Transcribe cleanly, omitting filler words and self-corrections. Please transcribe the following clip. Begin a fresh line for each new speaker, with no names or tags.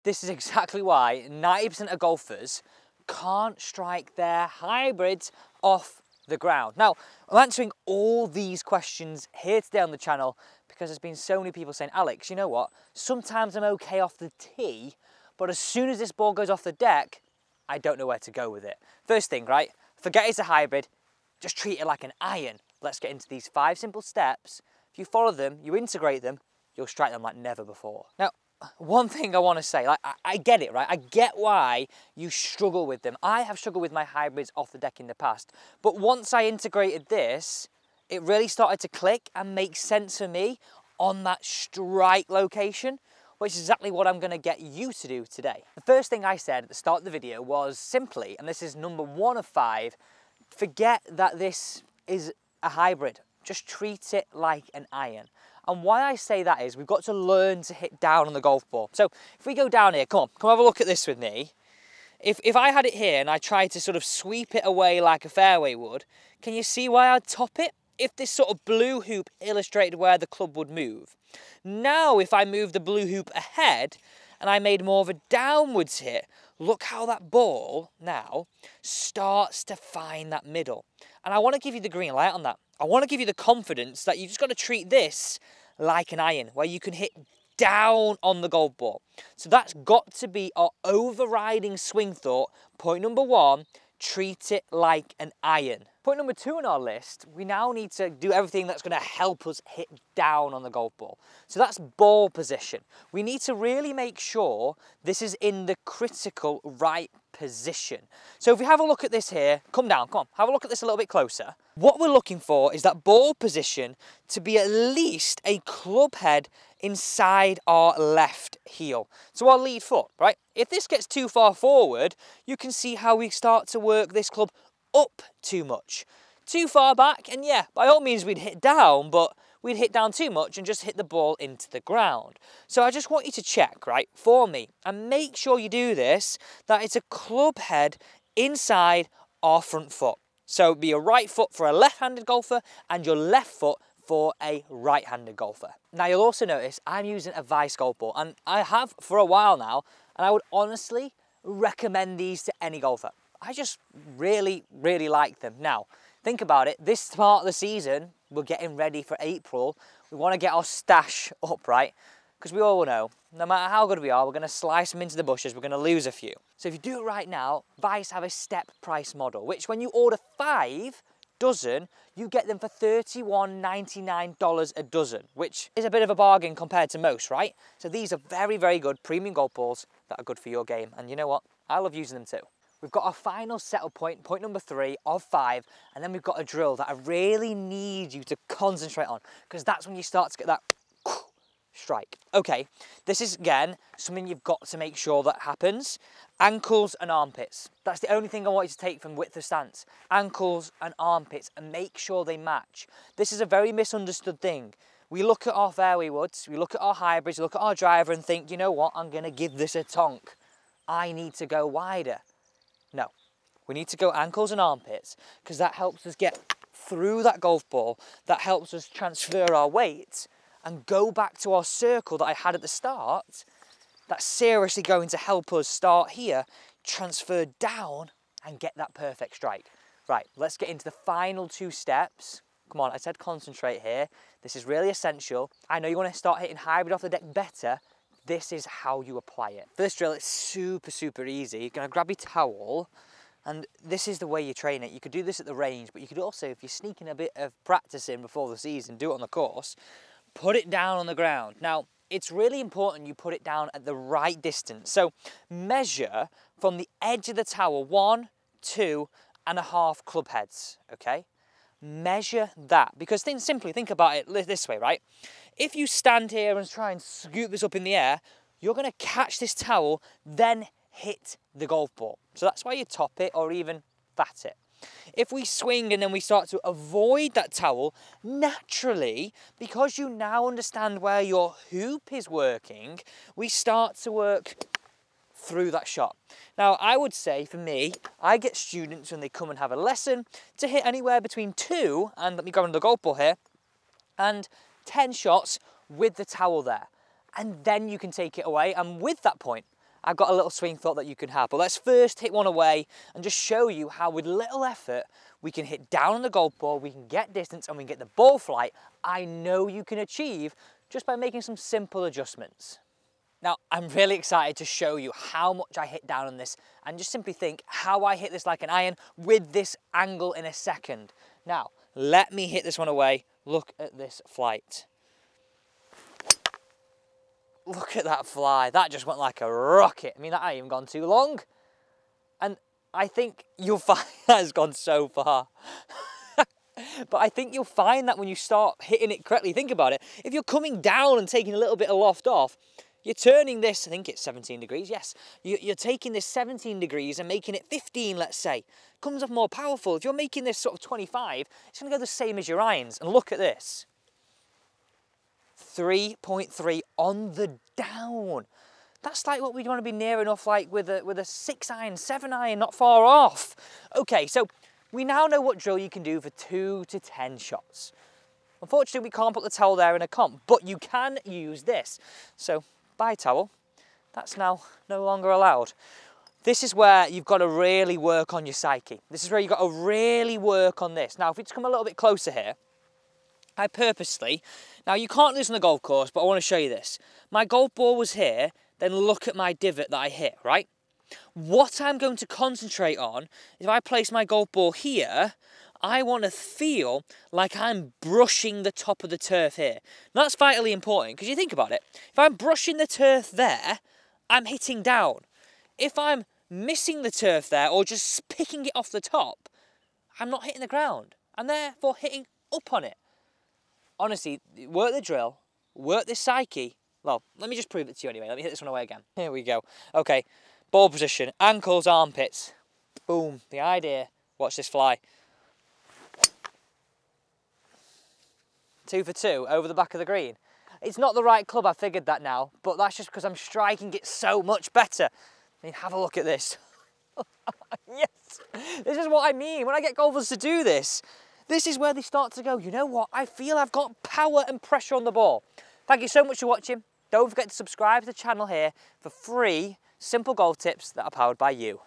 This is exactly why 90% of golfers can't strike their hybrids off the ground. Now, I'm answering all these questions here today on the channel because there's been so many people saying, Alex, you know what? Sometimes I'm okay off the tee, but as soon as this ball goes off the deck, I don't know where to go with it. First thing, right? Forget it's a hybrid, just treat it like an iron. Let's get into these 5 simple steps. If you follow them, you integrate them, you'll strike them like never before. Now, one thing I want to say, like I get it, right? I get why you struggle with them. I have struggled with my hybrids off the deck in the past, but once I integrated this, it really started to click and make sense for me on that strike location, which is exactly what I'm going to get you to do today. The first thing I said at the start of the video was simply, and this is number 1 of 5, forget that this is a hybrid. Just treat it like an iron. And why I say that is we've got to learn to hit down on the golf ball. So if we go down here, come have a look at this with me. If I had it here and I tried to sort of sweep it away like a fairway would, can you see why I'd top it? If this sort of blue hoop illustrated where the club would move. Now if I move the blue hoop ahead and I made more of a downwards hit, look how that ball now starts to find that middle. And I want to give you the green light on that. I want to give you the confidence that you've just got to treat this like an iron, where you can hit down on the golf ball. So that's got to be our overriding swing thought. Point number 1, treat it like an iron. Point number 2 on our list, we now need to do everything that's going to help us hit down on the golf ball. So that's ball position. We need to really make sure this is in the critical right position. So if we have a look at this here, come down, come on, have a look at this a little bit closer. What we're looking for is that ball position to be at least a club head inside our left heel. So our lead foot, right? If this gets too far forward, you can see how we start to work this club up too much. Too far back, and yeah, by all means we'd hit down, but we'd hit down too much and just hit the ball into the ground. So I just want you to check, right, for me, and make sure you do this, that it's a club head inside our front foot. So be your right foot for a left-handed golfer and your left foot for a right-handed golfer. Now you'll also notice I'm using a Vice golf ball, and I have for a while now, and I would honestly recommend these to any golfer. I just really, really like them. Now, think about it, this part of the season, we're getting ready for April. We want to get our stash up, right? Because we all know, no matter how good we are, we're going to slice them into the bushes, we're going to lose a few. So if you do it right now, Vice have a step price model, which when you order 5 dozen, you get them for $31.99 a dozen, which is a bit of a bargain compared to most, right? So these are very, very good premium golf balls that are good for your game. And you know what? I love using them too. We've got our final settle point, point number 3 of 5, and then we've got a drill that I really need you to concentrate on, because that's when you start to get that strike. Okay, this is, again, something you've got to make sure that happens. Ankles and armpits. That's the only thing I want you to take from width of stance. Ankles and armpits, and make sure they match. This is a very misunderstood thing. We look at our fairway woods, we look at our hybrids, we look at our driver and think, you know what, I'm going to give this a tonk. I need to go wider. No, we need to go ankles and armpits, because that helps us get through that golf ball, that helps us transfer our weight and go back to our circle that I had at the start. That's seriously going to help us start here, transfer down and get that perfect strike. Right, let's get into the final 2 steps. Come on, I said concentrate here. This is really essential. I know you want to start hitting hybrid off the deck better. This is how you apply it. First drill, it's super, super easy. You're going to grab your towel, and this is the way you train it. You could do this at the range, but you could also, if you're sneaking a bit of practice in before the season, do it on the course, put it down on the ground. Now, it's really important you put it down at the right distance. So measure from the edge of the towel 1, 2.5 club heads, okay? Measure that, because simply think about it this way, right? If you stand here and try and scoop this up in the air, you're going to catch this towel, then hit the golf ball. So that's why you top it or even bat it. If we swing and then we start to avoid that towel, naturally, because you now understand where your hoop is working, we start to work through that shot. Now, I would say for me, I get students when they come and have a lesson to hit anywhere between 2, and let me go on the golf ball here, and 10 shots with the towel there. And then you can take it away, and with that point, I've got a little swing thought that you can have. But let's first hit one away and just show you how with little effort we can hit down on the golf ball, we can get distance and we can get the ball flight I know you can achieve just by making some simple adjustments. Now, I'm really excited to show you how much I hit down on this and just simply think how I hit this like an iron with this angle in a second. Now, let me hit this one away. Look at this flight. Look at that fly. That just went like a rocket. I mean, that ain't even gone too long. And I think you'll find that has gone so far. But I think you'll find that when you start hitting it correctly, think about it. If you're coming down and taking a little bit of loft off, you're turning this, I think it's 17 degrees, yes. You're taking this 17 degrees and making it 15, let's say. Comes off more powerful. If you're making this sort of 25, it's going to go the same as your irons. And look at this. 3.3 on the down. That's like what we'd want to be near enough like with a 6 iron, 7 iron, not far off. Okay, so we now know what drill you can do for 2 to 10 shots. Unfortunately, we can't put the towel there in a comp, but you can use this. So, bye towel. That's now no longer allowed. This is where you've got to really work on your psyche. This is where you've got to really work on this. Now, if we just come a little bit closer here, I purposely, now you can't do this on the golf course, but I want to show you this. My golf ball was here, then look at my divot that I hit, right? What I'm going to concentrate on, if I place my golf ball here, I want to feel like I'm brushing the top of the turf here. Now, that's vitally important, because you think about it. If I'm brushing the turf there, I'm hitting down. If I'm missing the turf there, or just picking it off the top, I'm not hitting the ground. I'm therefore hitting up on it. Honestly, work the drill, work this psyche. Well, let me just prove it to you anyway. Let me hit this one away again. Here we go. Okay, ball position, ankles, armpits. Boom, the idea. Watch this fly. 2 for 2 over the back of the green. It's not the right club, I figured that now, but that's just because I'm striking it so much better. I mean, have a look at this. Yes, this is what I mean when I get golfers to do this. This is where they start to go, you know what, I feel I've got power and pressure on the ball. Thank you so much for watching. Don't forget to subscribe to the channel here for free, simple golf tips that are powered by you.